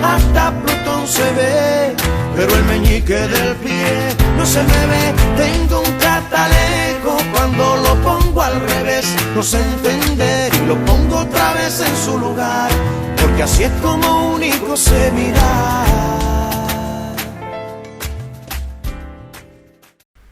hasta Plutón se ve, pero el meñique del pie no se me ve. Tengo un catalejo, cuando lo pongo al revés no sé entender y lo pongo otra vez en su lugar, porque así es como único se mira.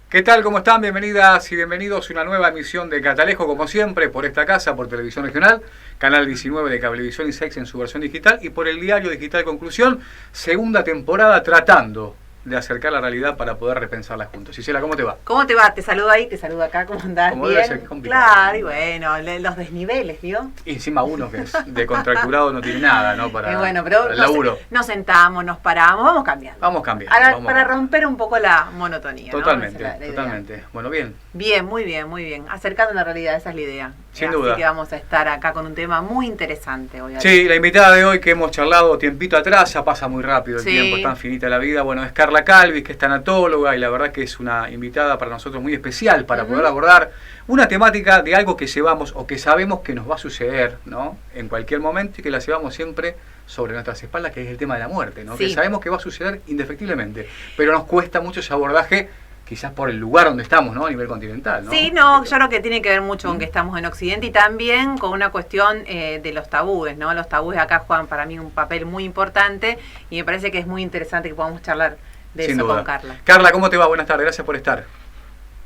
¿Qué tal? ¿Cómo están? Bienvenidas y bienvenidos a una nueva emisión de Catalejo, como siempre, por esta casa, por Televisión Regional, Canal 19 de Cablevisión y Sex en su versión digital, y por el diario digital Conclusión, segunda temporada, tratando de acercar la realidad para poder repensarla juntos. Gisela, ¿cómo te va? ¿Cómo te va? Te saludo ahí, te saludo acá, ¿cómo andás? Como ¿Bien? debe ser, complicado. Claro, y bueno, los desniveles, ¿vio? Y encima uno que es de contracturado no tiene nada, ¿no? Para, bueno, pero para el laburo. Nos sentamos, nos paramos, vamos cambiando. Vamos cambiando. Para romper un poco la monotonía. Totalmente, ¿no? totalmente. Bueno, bien. Bien, muy bien, muy bien. Acercando la realidad, esa es la idea. Sin Así duda. que vamos a estar acá con un tema muy interesante hoy. Sí, la invitada de hoy que hemos charlado tiempito atrás, ya pasa muy rápido el tiempo, es tan finita la vida. Bueno, es Carla Calvis, que es tanatóloga, y la verdad que es una invitada para nosotros muy especial para poder abordar una temática de algo que llevamos o que sabemos que nos va a suceder, ¿no? En cualquier momento, y que la llevamos siempre sobre nuestras espaldas, que es el tema de la muerte, ¿no? Sí. Que sabemos que va a suceder indefectiblemente, pero nos cuesta mucho ese abordaje, quizás por el lugar donde estamos, ¿no? A nivel continental, ¿no? Sí, no, yo creo que tiene que ver mucho con que estamos en Occidente y también con una cuestión de los tabúes, ¿no? Los tabúes acá juegan para mí un papel muy importante y me parece que es muy interesante que podamos charlar de Sin eso duda. con Carla. Carla, ¿cómo te va? Buenas tardes, gracias por estar.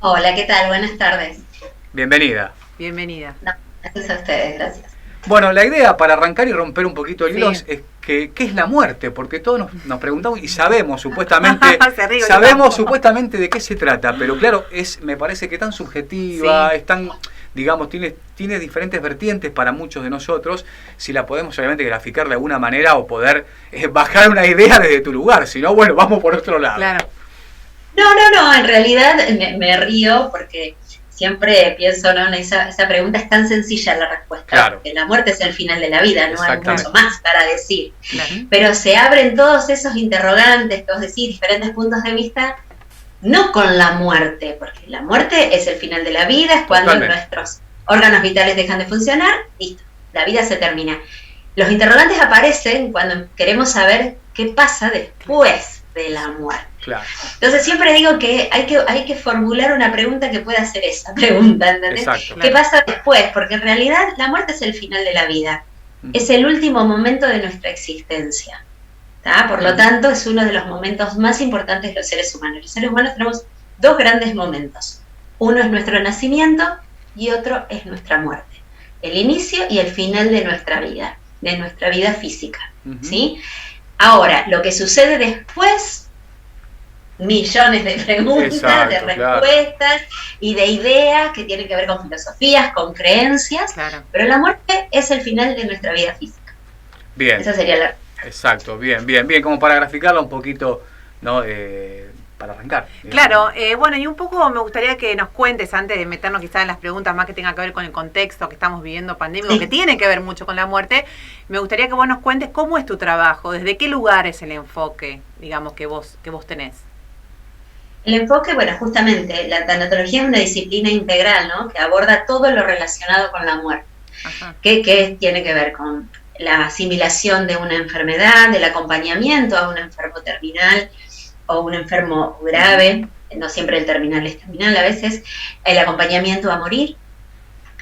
Hola, ¿qué tal? Buenas tardes. Bienvenida. Bienvenida. No, gracias a ustedes, gracias. Bueno, la idea para arrancar y romper un poquito el hilo es que ¿qué es la muerte? Porque todos nos preguntamos y sabemos supuestamente supuestamente de qué se trata, pero claro, me parece que tan subjetiva, es tan, digamos, tiene diferentes vertientes para muchos de nosotros, si la podemos obviamente graficar de alguna manera o poder bajar una idea desde tu lugar, si no, bueno, vamos por otro lado. Claro. No, en realidad me río porque siempre pienso, ¿no? Esa pregunta es tan sencilla la respuesta, claro. Que la muerte es el final de la vida, no hay mucho más para decir. Claro. Pero se abren todos esos interrogantes, que vos decís, diferentes puntos de vista, no con la muerte, porque la muerte es el final de la vida, es cuando nuestros órganos vitales dejan de funcionar, listo, la vida se termina. Los interrogantes aparecen cuando queremos saber qué pasa después de la muerte. Claro. Entonces siempre digo que hay que formular una pregunta que pueda hacer esa pregunta, ¿entendés? Exacto. ¿Qué pasa después? Porque en realidad la muerte es el final de la vida, es el último momento de nuestra existencia, ¿tá? Por lo tanto es uno de los momentos más importantes de los seres humanos. Los seres humanos tenemos dos grandes momentos, uno es nuestro nacimiento y otro es nuestra muerte, el inicio y el final de nuestra vida física, ¿sí? Ahora, lo que sucede después, millones de preguntas, de respuestas y de ideas que tienen que ver con filosofías, con creencias, pero la muerte es el final de nuestra vida física. Bien. Esa sería la... Exacto, bien, como para graficarla un poquito, ¿no? Para arrancar. Claro, bueno, y un poco me gustaría que nos cuentes, antes de meternos quizás en las preguntas más que tengan que ver con el contexto que estamos viviendo pandémico, que tiene que ver mucho con la muerte, me gustaría que vos nos cuentes cómo es tu trabajo, desde qué lugar es el enfoque, digamos, que vos tenés. El enfoque, bueno, justamente, la tanatología es una disciplina integral, ¿no? Que aborda todo lo relacionado con la muerte. Que tiene que ver con la asimilación de una enfermedad, del acompañamiento a un enfermo terminal o un enfermo grave, no siempre el terminal es terminal, a veces el acompañamiento a morir,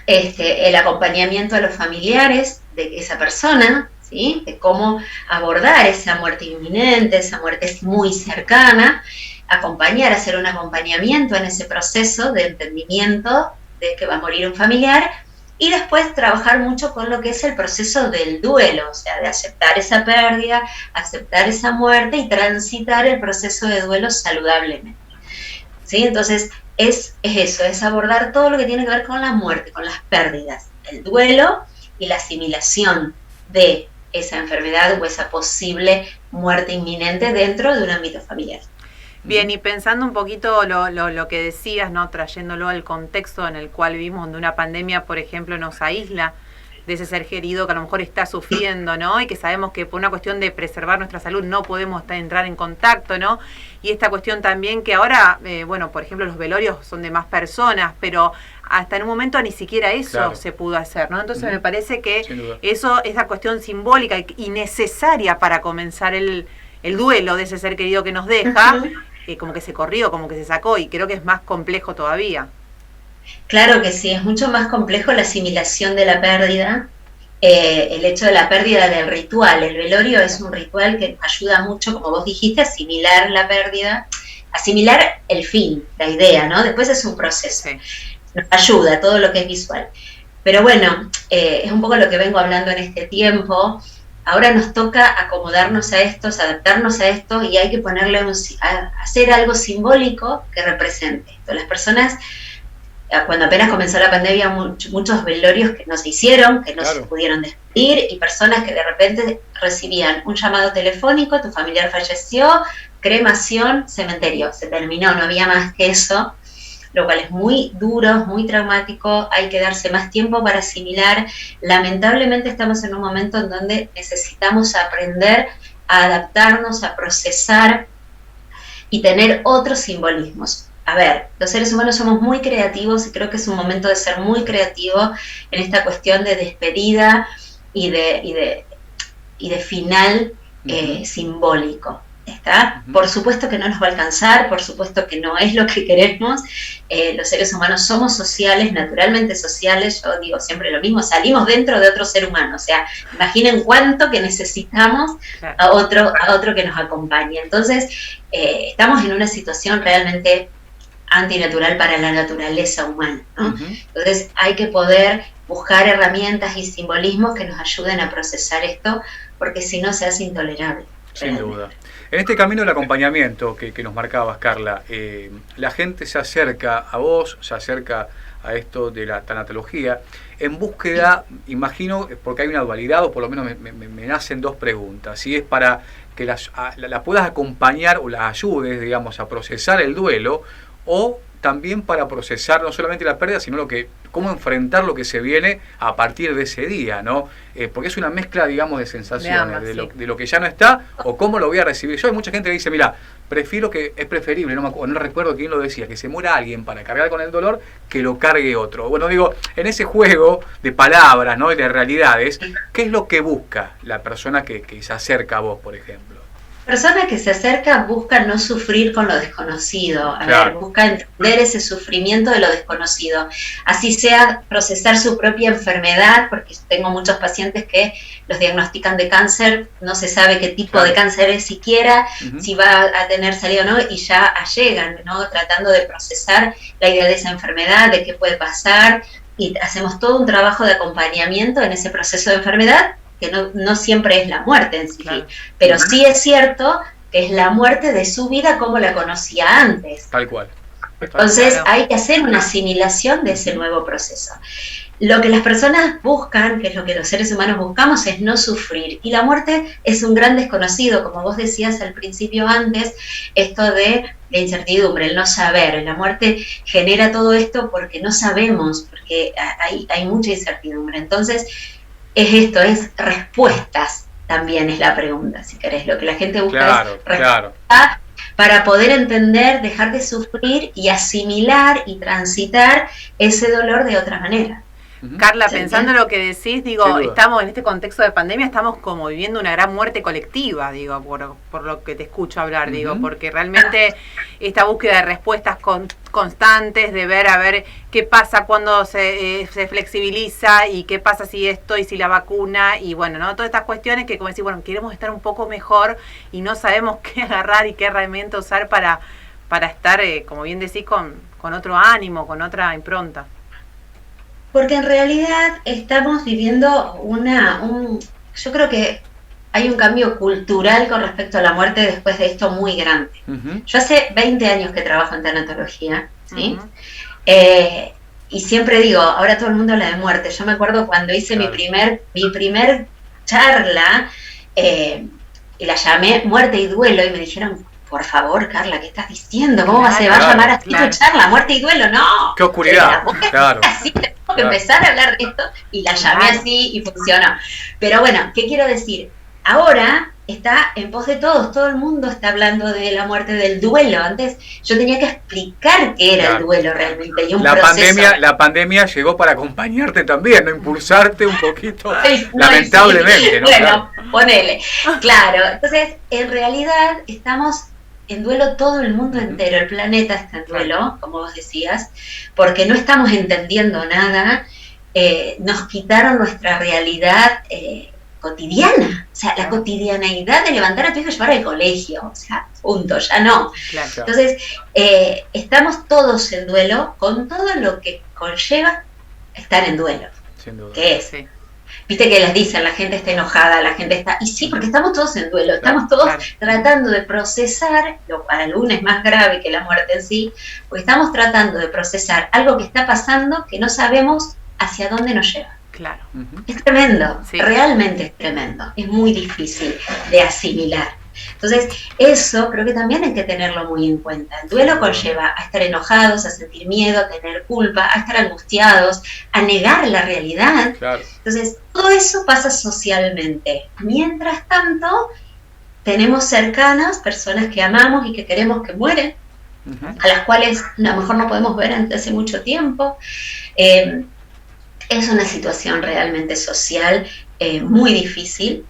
el acompañamiento a los familiares de esa persona, ¿sí? De cómo abordar esa muerte inminente, esa muerte muy cercana, hacer un acompañamiento en ese proceso de entendimiento de que va a morir un familiar, y después trabajar mucho con lo que es el proceso del duelo, o sea, de aceptar esa pérdida, aceptar esa muerte y transitar el proceso de duelo saludablemente, ¿sí? Entonces, es eso, es abordar todo lo que tiene que ver con la muerte, con las pérdidas, el duelo y la asimilación de esa enfermedad o esa posible muerte inminente dentro de un ámbito familiar. Bien, y pensando un poquito lo que decías, ¿no? Trayéndolo al contexto en el cual vivimos, donde una pandemia, por ejemplo, nos aísla ese ser querido que a lo mejor está sufriendo, ¿no? Y que sabemos que por una cuestión de preservar nuestra salud no podemos entrar en contacto, ¿no? Y esta cuestión también que ahora, bueno, por ejemplo, los velorios son de más personas, pero hasta en un momento ni siquiera eso se pudo hacer, ¿no? Entonces me parece que esa cuestión simbólica y necesaria para comenzar el duelo de ese ser querido que nos deja, como que se corrió, como que se sacó, y creo que es más complejo todavía. Claro que sí, es mucho más complejo la asimilación de la pérdida, el hecho de la pérdida del ritual. El velorio es un ritual que ayuda mucho, como vos dijiste, a asimilar la pérdida, asimilar el fin, la idea, ¿no? Después es un proceso. Sí. Nos ayuda todo lo que es visual. Pero bueno, es un poco lo que vengo hablando en este tiempo. Ahora nos toca acomodarnos a estos, adaptarnos a esto, y hay que ponerle hacer algo simbólico que represente esto. Las personas, cuando apenas comenzó la pandemia, muchos velorios que no se hicieron, que no se pudieron despedir, y personas que de repente recibían un llamado telefónico: tu familiar falleció, cremación, cementerio, se terminó, no había más que eso, lo cual es muy duro, muy traumático. Hay que darse más tiempo para asimilar. Lamentablemente estamos en un momento en donde necesitamos aprender a adaptarnos, a procesar y tener otros simbolismos. A ver, los seres humanos somos muy creativos, y creo que es un momento de ser muy creativo en esta cuestión de despedida y de final simbólico. ¿Está? Por supuesto que no nos va a alcanzar, por supuesto que no es lo que queremos. Los seres humanos somos sociales, naturalmente sociales. Yo digo siempre lo mismo: salimos dentro de otro ser humano. O sea, imaginen cuánto que necesitamos a otro que nos acompañe. Entonces, estamos en una situación realmente antinatural para la naturaleza humana, ¿no? Entonces, hay que poder buscar herramientas y simbolismos que nos ayuden a procesar esto, porque si no se hace intolerable. Sin duda. En este camino del acompañamiento que nos marcabas, Carla, la gente se acerca a vos, se acerca a esto de la tanatología, en búsqueda, imagino, porque hay una dualidad, o por lo menos me nacen dos preguntas: si es para que la puedas acompañar o la ayudes, digamos, a procesar el duelo, o también para procesar no solamente la pérdida, sino cómo enfrentar lo que se viene a partir de ese día, ¿no? Porque es una mezcla, digamos, de sensaciones, de lo que ya no está, o cómo lo voy a recibir yo. Hay mucha gente que dice: mira, es preferible, no recuerdo quién lo decía, que se muera alguien para cargar con el dolor, que lo cargue otro. Bueno, digo, en ese juego de palabras, ¿no?, y de realidades, ¿qué es lo que busca la persona que se acerca a vos, por ejemplo? Persona que se acerca busca no sufrir con lo desconocido, busca entender ese sufrimiento de lo desconocido, así sea procesar su propia enfermedad, porque tengo muchos pacientes que los diagnostican de cáncer, no se sabe qué tipo de cáncer es siquiera, si va a tener salida o no, y ya llegan, ¿no?, tratando de procesar la idea de esa enfermedad, de qué puede pasar, y hacemos todo un trabajo de acompañamiento en ese proceso de enfermedad, que no siempre es la muerte en sí, pero sí es cierto que es la muerte de su vida como la conocía antes. Tal cual. Entonces hay que hacer una asimilación de ese nuevo proceso. Lo que las personas buscan, que es lo que los seres humanos buscamos, es no sufrir. Y la muerte es un gran desconocido, como vos decías al principio antes, esto de la incertidumbre, el no saber. La muerte genera todo esto porque no sabemos, porque hay mucha incertidumbre. Entonces, es respuestas, también es la pregunta, si querés. Lo que la gente busca es respuesta para poder entender, dejar de sufrir y asimilar y transitar ese dolor de otra manera. Carla, pensando en lo que decís, digo, estamos en este contexto de pandemia, estamos como viviendo una gran muerte colectiva, digo, por lo que te escucho hablar, digo, porque realmente esta búsqueda de respuestas constantes, de ver a ver qué pasa cuando se flexibiliza, y qué pasa si esto y si la vacuna, y bueno, ¿no? Todas estas cuestiones que, como decís, bueno, queremos estar un poco mejor y no sabemos qué agarrar y qué herramienta usar para estar, como bien decís, con otro ánimo, con otra impronta. Porque en realidad estamos viviendo yo creo que hay un cambio cultural con respecto a la muerte después de esto muy grande. Yo hace 20 años que trabajo en tanatología, ¿sí? Y siempre digo, ahora todo el mundo habla de muerte. Yo me acuerdo cuando hice mi primer charla, y la llamé Muerte y Duelo, y me dijeron, por favor, Carla, ¿qué estás diciendo? ¿Cómo se va a llamar así tu charla? Muerte y duelo, no. Qué oscuridad, claro. Así, tengo que empezar a hablar de esto, y la llamé así y funcionó. Pero bueno, ¿qué quiero decir? Ahora está en pos de todos, todo el mundo está hablando de la muerte, del duelo. Antes yo tenía que explicar qué era el duelo realmente, y un proceso. La pandemia llegó para acompañarte también, ¿no? Impulsarte un poquito, lamentablemente, ¿no? Bueno, ponele. Claro, entonces, en realidad estamos en duelo todo el mundo entero, el planeta está en duelo, como vos decías, porque no estamos entendiendo nada, nos quitaron nuestra realidad cotidiana, o sea, la cotidianeidad de levantar a tu hijo y llevar al colegio, o sea, punto, ya no. Claro. Entonces, estamos todos en duelo con todo lo que conlleva estar en duelo. Sin duda. ¿Qué es? Sí. Viste que les dicen, la gente está enojada, la gente está... Y sí, porque estamos todos en duelo, estamos todos tratando de procesar, lo para algunos es más grave que la muerte en sí, porque estamos tratando de procesar algo que está pasando que no sabemos hacia dónde nos lleva. Claro. Es tremendo, realmente es tremendo, es muy difícil de asimilar. Entonces, eso creo que también hay que tenerlo muy en cuenta. El duelo conlleva a estar enojados, a sentir miedo, a tener culpa, a estar angustiados, a negar la realidad. Claro. Entonces, todo eso pasa socialmente. Mientras tanto, tenemos cercanas personas que amamos y que queremos que mueren, a las cuales a lo mejor no podemos ver desde hace mucho tiempo. Es una situación realmente social muy difícil,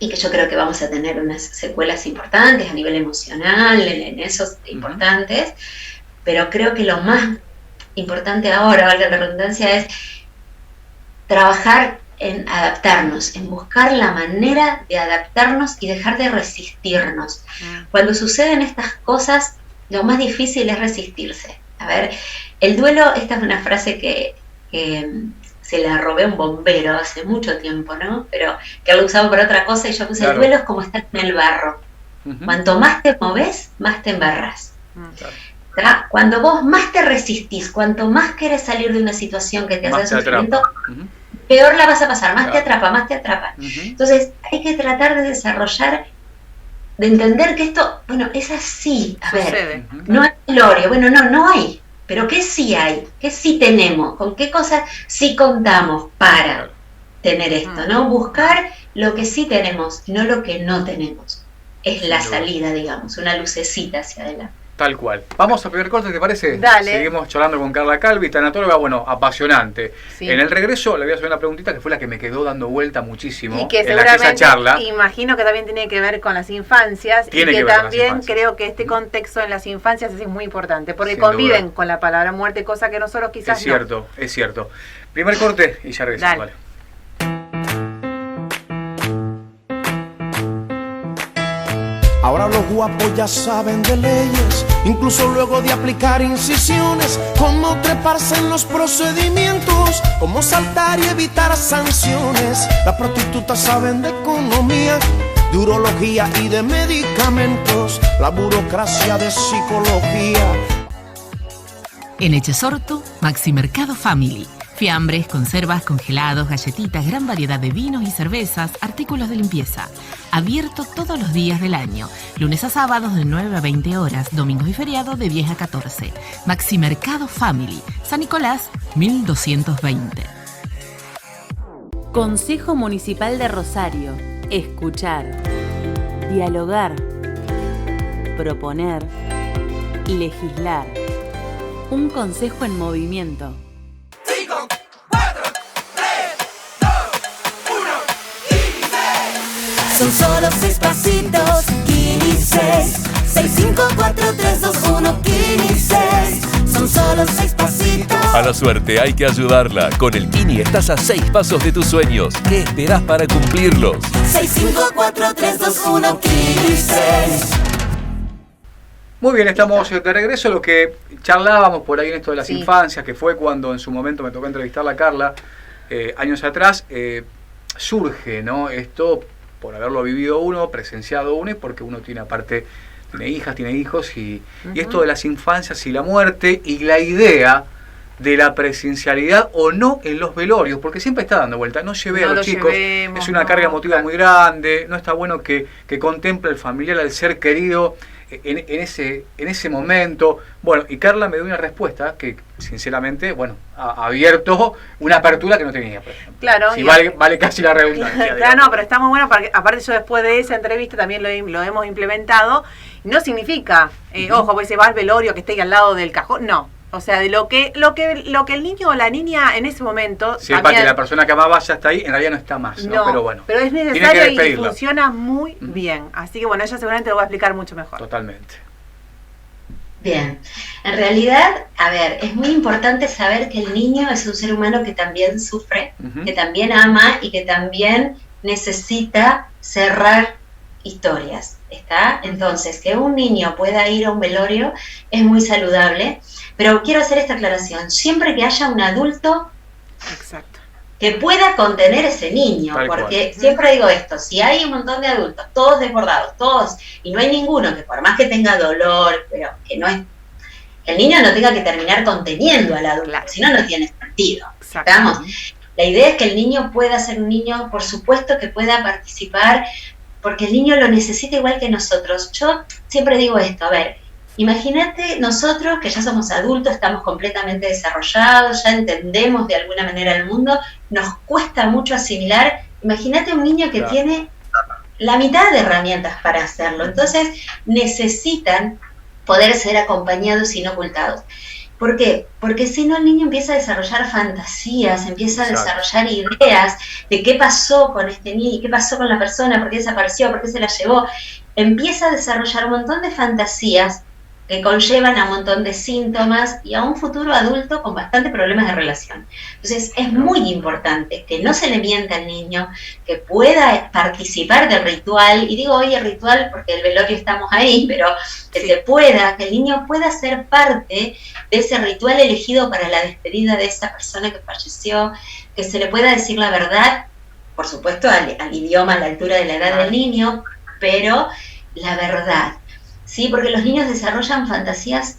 y que yo creo que vamos a tener unas secuelas importantes a nivel emocional, en esos importantes, pero creo que lo más importante ahora, valga la redundancia, es trabajar en adaptarnos, en buscar la manera de adaptarnos y dejar de resistirnos. Cuando suceden estas cosas, lo más difícil es resistirse. A ver, el duelo, esta es una frase que se la robé a un bombero hace mucho tiempo, ¿no? Pero que lo usaba para otra cosa, y yo puse, el duelo es como estar en el barro. Cuanto más te moves, más te embarras. Cuando vos más te resistís, cuanto más querés salir de una situación que te hace sufrimiento, peor la vas a pasar, más te atrapa, más te atrapa. Entonces, hay que tratar de desarrollar, de entender que esto, bueno, es así. A ver, no hay gloria, bueno, no hay. Pero ¿qué sí hay? ¿Qué sí tenemos? ¿Con qué cosas sí contamos para tener esto? ¿No? Buscar lo que sí tenemos y no lo que no tenemos. Es la salida, digamos, una lucecita hacia adelante. Tal cual. Vamos a primer corte, ¿te parece? Dale. Seguimos charlando con Carla Calvi, tanatóloga, bueno, apasionante. Sí. En el regreso le voy a hacer una preguntita que fue la que me quedó dando vuelta muchísimo. Y que seguramente, esa charla, imagino que también tiene que ver con las infancias. Y que también creo que este contexto en las infancias es muy importante, porque sin conviven duda con la palabra muerte, cosa que nosotros quizás es cierto, no. Es cierto. Primer corte y ya regresamos. Vale. Ahora los guapos ya saben de leyes, incluso luego de aplicar incisiones, cómo treparse en los procedimientos, cómo saltar y evitar sanciones. Las prostitutas saben de economía, de urología y de medicamentos, la burocracia de psicología. En Echesortu, Maxi Mercado Family. Fiambres, conservas, congelados, galletitas, gran variedad de vinos y cervezas, artículos de limpieza. Abierto todos los días del año. Lunes a sábados de 9 a 20 horas, domingos y feriados de 10 a 14. Maxi Mercado Family. San Nicolás, 1220. Consejo Municipal de Rosario. Escuchar. Dialogar. Proponer. Legislar. Un consejo en movimiento. Son solo 6 pasitos, Kini 6. 6, 5, 4, 3, 2, 1, Kini 6. Son solo 6 pasitos. A la suerte hay que ayudarla. Con el Kini estás a 6 pasos de tus sueños. ¿Qué esperás para cumplirlos? 6, 5, 4, 3, 2, 1, Kini 6. Muy bien, estamos de regreso. Lo que charlábamos por ahí en esto de las infancias, que fue cuando en su momento me tocó entrevistarla a Carla, años atrás, surge, ¿no? Esto por haberlo vivido uno, presenciado uno, y porque uno tiene aparte, tiene hijas, tiene hijos, y esto de las infancias y la muerte, y la idea de la presencialidad o no en los velorios, porque siempre está dando vuelta, no llevé a los chicos, es una carga emotiva muy grande, no está bueno que contemple el familiar, al ser querido, en ese momento. Bueno, y Carla me dio una respuesta que, sinceramente, bueno, ha abierto una apertura que no tenía, por ejemplo. Claro. Sí, vale casi la redundancia. Claro, no, pero está muy bueno, porque aparte yo después de esa entrevista también lo hemos implementado. No significa, ojo, pues se va al velorio que esté ahí al lado del cajón, no. O sea, de lo que el niño o la niña en ese momento... Si también, que la persona que amaba ya está ahí, en realidad no está más, ¿no? Pero bueno. Pero es necesario y funciona muy bien. Así que bueno, ella seguramente lo va a explicar mucho mejor. Totalmente. Bien. En realidad, a ver, es muy importante saber que el niño es un ser humano que también sufre, que también ama y que también necesita cerrar historias, ¿está? Entonces, que un niño pueda ir a un velorio es muy saludable, pero quiero hacer esta aclaración, siempre que haya un adulto que pueda contener ese niño, porque siempre digo esto, si hay un montón de adultos, todos desbordados, todos, y no hay ninguno que por más que tenga dolor, pero que no es, que el niño no tenga que terminar conteniendo al adulto, si no, no tiene sentido, ¿estamos? La idea es que el niño pueda ser un niño, por supuesto que pueda participar, porque el niño lo necesita igual que nosotros. Yo siempre digo esto, a ver, imagínate nosotros que ya somos adultos, estamos completamente desarrollados, ya entendemos de alguna manera el mundo, nos cuesta mucho asimilar. Imagínate un niño que tiene la mitad de herramientas para hacerlo, entonces necesitan poder ser acompañados y no ocultados. ¿Por qué? Porque si no el niño empieza a desarrollar fantasías, empieza a desarrollar ideas de qué pasó con este niño, qué pasó con la persona, por qué desapareció, por qué se la llevó. Empieza a desarrollar un montón de fantasías que conllevan a un montón de síntomas y a un futuro adulto con bastantes problemas de relación. Entonces es muy importante que no se le mienta al niño, que pueda participar del ritual, y digo hoy el ritual porque el velorio estamos ahí, pero que se pueda, que el niño pueda ser parte de ese ritual elegido para la despedida de esa persona que falleció, que se le pueda decir la verdad, por supuesto al idioma, a la altura de la edad del niño, pero la verdad. Sí, porque los niños desarrollan fantasías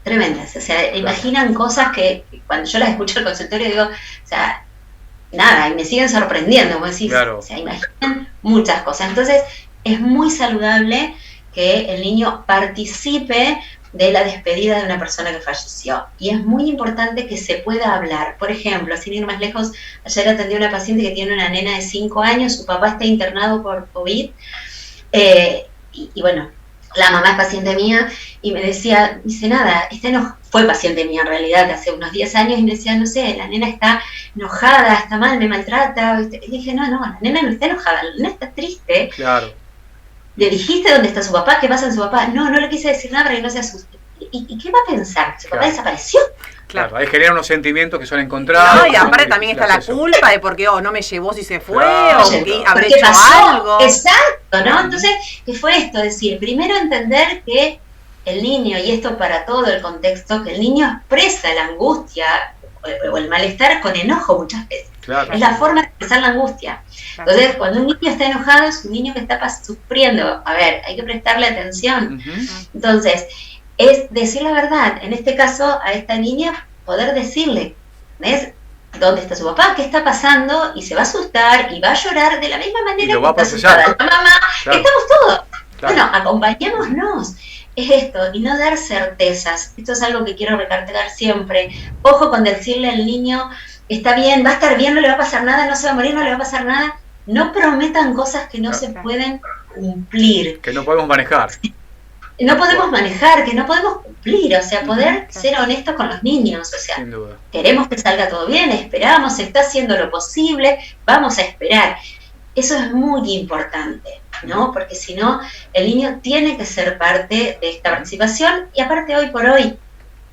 tremendas, o sea, imaginan cosas que cuando yo las escucho en el consultorio digo, o sea, nada, y me siguen sorprendiendo, como decís, o sea, imaginan muchas cosas. Entonces, es muy saludable que el niño participe de la despedida de una persona que falleció, y es muy importante que se pueda hablar. Por ejemplo, sin ir más lejos, ayer atendí a una paciente que tiene una nena de 5 años, su papá está internado por COVID, y bueno, la mamá es paciente mía y me decía, dice nada, fue paciente mía en realidad hace unos 10 años y me decía, no sé, la nena está enojada, está mal, me maltrata. Y dije, no, la nena no está enojada, la nena está triste. Claro. ¿Le dijiste dónde está su papá? ¿Qué pasa en su papá? No le quise decir nada para que no se asuste. ¿Y qué va a pensar? ¿Su papá desapareció? Claro, ahí genera unos sentimientos que son encontrados. No, y aparte también está la culpa de por qué no me llevó si se fue, claro, o que habré hecho algo. Exacto, ¿no? Entonces, ¿qué fue esto? Es decir, primero entender que el niño, y esto para todo el contexto, que el niño expresa la angustia o el malestar con enojo muchas veces. Claro. Es la forma de expresar la angustia. Entonces, cuando un niño está enojado, es un niño que está sufriendo. A ver, hay que prestarle atención. Entonces, es decir la verdad. En este caso, a esta niña, poder decirle, ¿ves? ¿Dónde está su papá? ¿Qué está pasando? Y se va a asustar y va a llorar de la misma manera que está asustada la mamá. Claro. Estamos todos. Claro. Bueno, acompañémonos. Es esto, y no dar certezas. Esto es algo que quiero recalcar siempre. Ojo con decirle al niño, está bien, va a estar bien, no le va a pasar nada, no se va a morir, no le va a pasar nada. No prometan cosas que no se pueden cumplir. Que no podemos manejar. No podemos manejar, que no podemos cumplir, o sea, poder ser honestos con los niños, o sea, queremos que salga todo bien, esperamos, se está haciendo lo posible, vamos a esperar. Eso es muy importante, ¿no? Porque si no, el niño tiene que ser parte de esta participación, y aparte hoy por hoy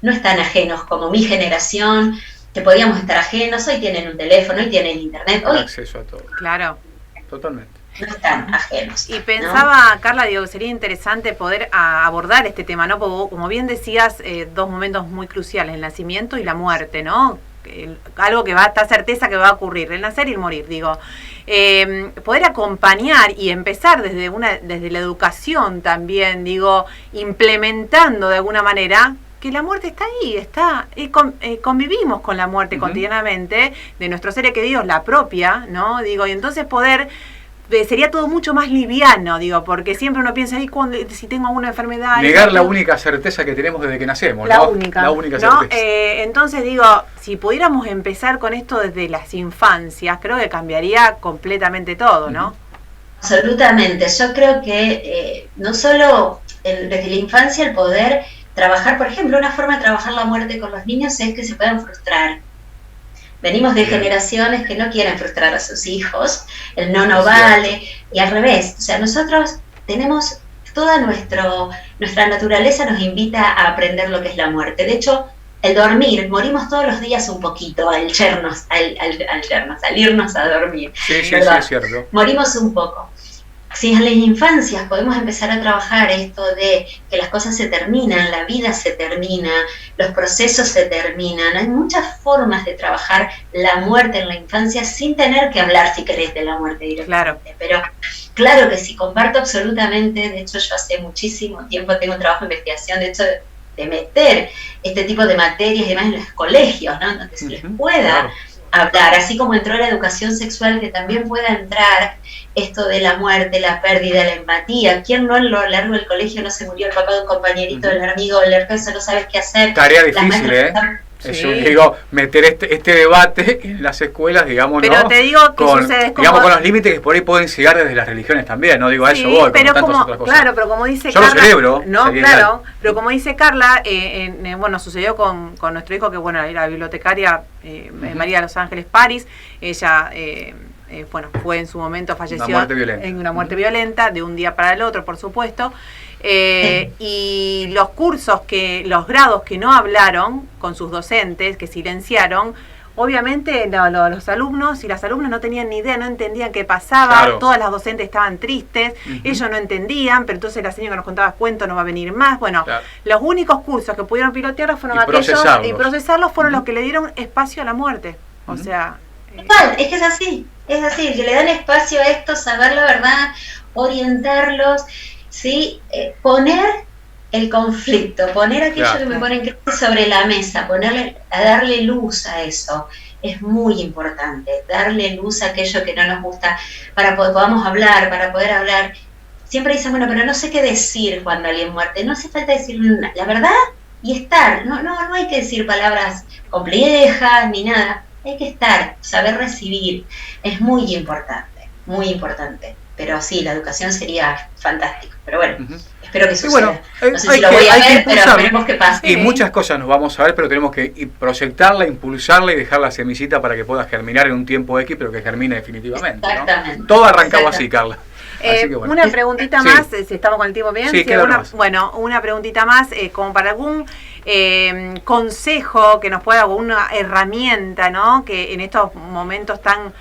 no están ajenos como mi generación, que podíamos estar ajenos, hoy tienen un teléfono, hoy tienen internet, hoy acceso a todo. Claro. Totalmente. No están ajenos. Y pensaba, ¿no? Carla, digo, sería interesante poder abordar este tema, ¿no? Como bien decías, dos momentos muy cruciales, el nacimiento y la muerte, ¿no? Algo que está certeza que va a ocurrir, el nacer y el morir, digo. Poder acompañar y empezar desde la educación también, digo, implementando de alguna manera que la muerte está ahí, convivimos con la muerte cotidianamente, de nuestros seres queridos, la propia, ¿no? Digo, y entonces poder sería todo mucho más liviano, digo, porque siempre uno piensa, si tengo alguna enfermedad... Negar la única certeza que tenemos desde que nacemos, la ¿no? Única, la única ¿no? certeza. Entonces digo, si pudiéramos empezar con esto desde las infancias, creo que cambiaría completamente todo, ¿no? Absolutamente. Yo creo que no solo desde la infancia el poder trabajar, por ejemplo, una forma de trabajar la muerte con los niños es que se puedan frustrar. Venimos de generaciones que no quieren frustrar a sus hijos, el no vale, y al revés. O sea, nosotros tenemos toda nuestra naturaleza nos invita a aprender lo que es la muerte. De hecho, el dormir, morimos todos los días un poquito al irnos a dormir. Sí, es cierto. Morimos un poco. Si en las infancias podemos empezar a trabajar esto de que las cosas se terminan, la vida se termina, los procesos se terminan, hay muchas formas de trabajar la muerte en la infancia sin tener que hablar, si querés, de la muerte directamente. Claro. Pero claro que sí, comparto absolutamente. De hecho, yo hace muchísimo tiempo tengo un trabajo de investigación, de hecho, de meter este tipo de materias y demás en los colegios, ¿no? Donde se les pueda hablar, así como entró la educación sexual, que también pueda entrar esto de la muerte, la pérdida, la empatía. ¿Quién no a lo largo del colegio no se murió el papá de un compañerito, el amigo, el hermano, no sabes qué hacer? Tarea difícil, Eso, digo, meter este debate en las escuelas, digamos, pero ¿no? te digo que sucede digamos, con los límites que por ahí pueden llegar desde las religiones también, ¿no? Digo, a eso voy, pero como tantas otras cosas. Claro, pero como dice yo Carla... lo celebro. No, claro, pero como dice Carla, bueno, sucedió con nuestro hijo, que bueno, era bibliotecaria, María de los Ángeles París. Ella... fue en su momento, falleció en una muerte violenta, de un día para el otro, por supuesto. Y los los grados que no hablaron con sus docentes, que silenciaron, obviamente los alumnos y las alumnas no tenían ni idea, no entendían qué pasaba, todas las docentes estaban tristes, ellos no entendían, pero entonces la señora que nos contaba cuento no va a venir más. Bueno, los únicos cursos que pudieron pilotear fueron aquellos, y procesarlos fueron los que le dieron espacio a la muerte. O sea... es que es así, que le dan espacio a esto, saber la verdad, orientarlos, ¿sí? Poner el conflicto, poner aquello que me pone en crisis sobre la mesa, darle luz a eso, es muy importante, darle luz a aquello que no nos gusta, para que podamos hablar, para poder hablar. Siempre dicen, bueno, pero no sé qué decir cuando alguien muere, no hace falta decir la verdad y estar, no hay que decir palabras complejas ni nada. Hay que estar, saber recibir, es muy importante. Pero sí, la educación sería fantástico. Pero bueno, espero que suceda. Bueno, no sé si lo voy a ver, pero esperemos que pase. Y muchas cosas nos vamos a ver, pero tenemos que proyectarla, impulsarla y dejar la semillita para que pueda germinar en un tiempo X, pero que germine definitivamente. Exactamente. ¿No? Todo arrancaba así, Carla. Así que bueno. Una preguntita más, si estamos con el tiempo bien. Sí, una preguntita más, como para algún consejo que nos pueda, alguna herramienta, ¿no? Que en estos momentos tan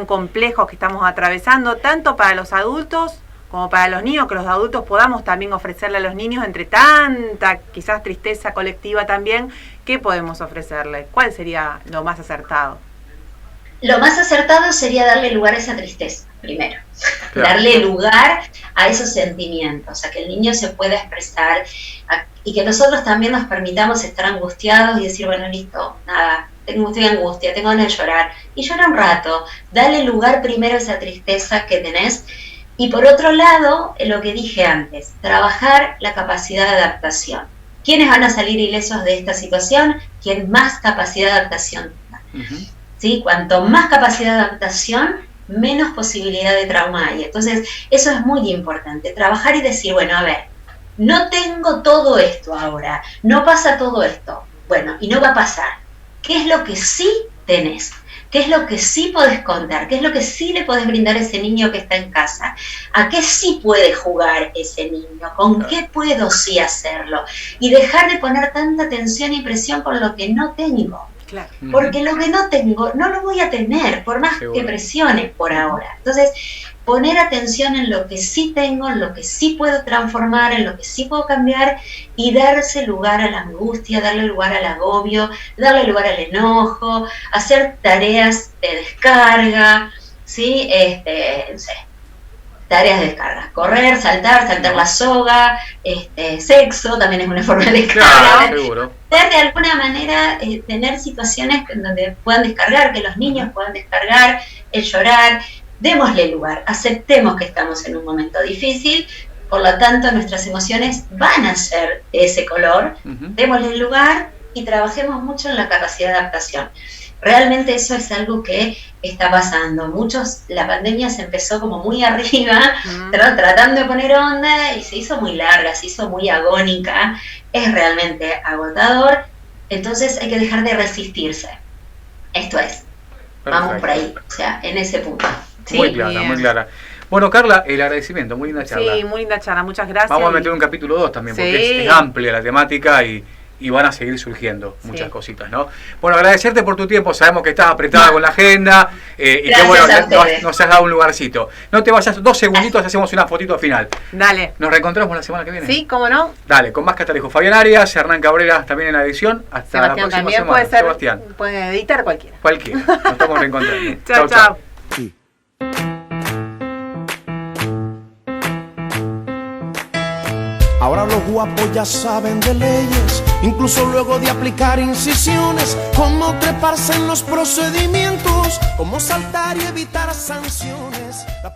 complejos que estamos atravesando, tanto para los adultos como para los niños, que los adultos podamos también ofrecerle a los niños, entre tanta quizás tristeza colectiva también, ¿qué podemos ofrecerle? ¿Cuál sería lo más acertado? Lo más acertado sería darle lugar a esa tristeza, primero. Darle lugar a esos sentimientos, a que el niño se pueda expresar, y que nosotros también nos permitamos estar angustiados y decir, bueno, listo, nada, estoy angustia, tengo ganas de llorar, y llora un rato. Dale lugar primero a esa tristeza que tenés. Y por otro lado, lo que dije antes, trabajar la capacidad de adaptación. ¿Quiénes van a salir ilesos de esta situación? Quien más capacidad de adaptación tenga. ¿Sí? Cuanto más capacidad de adaptación, menos posibilidad de trauma hay. Entonces, eso es muy importante, trabajar y decir, bueno, a ver, no tengo todo esto ahora, no pasa todo esto, bueno, y no va a pasar. ¿Qué es lo que sí tenés? ¿Qué es lo que sí podés contar? ¿Qué es lo que sí le podés brindar a ese niño que está en casa? ¿A qué sí puede jugar ese niño? ¿Con qué puedo sí hacerlo? Y dejar de poner tanta tensión y presión por lo que no tengo. Claro. Porque lo que no tengo, no lo voy a tener, por más que presione por ahora. Entonces, poner atención en lo que sí tengo, en lo que sí puedo transformar, en lo que sí puedo cambiar, y darse lugar a la angustia, darle lugar al agobio, darle lugar al enojo, hacer tareas de descarga, ¿sí? No sé, tareas de descarga, correr, saltar la soga, sexo también es una forma de descarga. Claro, seguro. De alguna manera tener situaciones en donde puedan descargar, que los niños puedan descargar, el llorar, démosle lugar, aceptemos que estamos en un momento difícil, por lo tanto nuestras emociones van a ser ese color, démosle lugar y trabajemos mucho en la capacidad de adaptación. Realmente eso es algo que está pasando. La pandemia se empezó como muy arriba, tratando de poner onda, y se hizo muy larga, se hizo muy agónica, es realmente agotador, entonces hay que dejar de resistirse. Esto es, vamos por ahí, o sea, en ese punto. ¿Sí? Muy clara, muy clara. Bueno, Carla, el agradecimiento, muy linda charla. Sí, muy linda charla, muchas gracias. Vamos a meter un capítulo 2 también, porque es amplia la temática y van a seguir surgiendo muchas cositas, ¿no? Bueno, agradecerte por tu tiempo, sabemos que estás apretada con la agenda y que bueno, nos has dado un lugarcito. No te vayas, 2 segunditos, hacemos una fotito final. Dale. ¿Nos reencontramos la semana que viene? Sí, ¿cómo no? Dale, con más Catalejo. Fabián Arias, Hernán Cabrera también en la edición. Hasta Sebastián la próxima también semana. puede ser, Sebastián. puede editar cualquiera. Cualquiera. Nos estamos reencontrando. Chao, chao. Sí. Ahora los guapos ya saben de leyes, incluso luego de aplicar incisiones, cómo treparse en los procedimientos, cómo saltar y evitar sanciones. La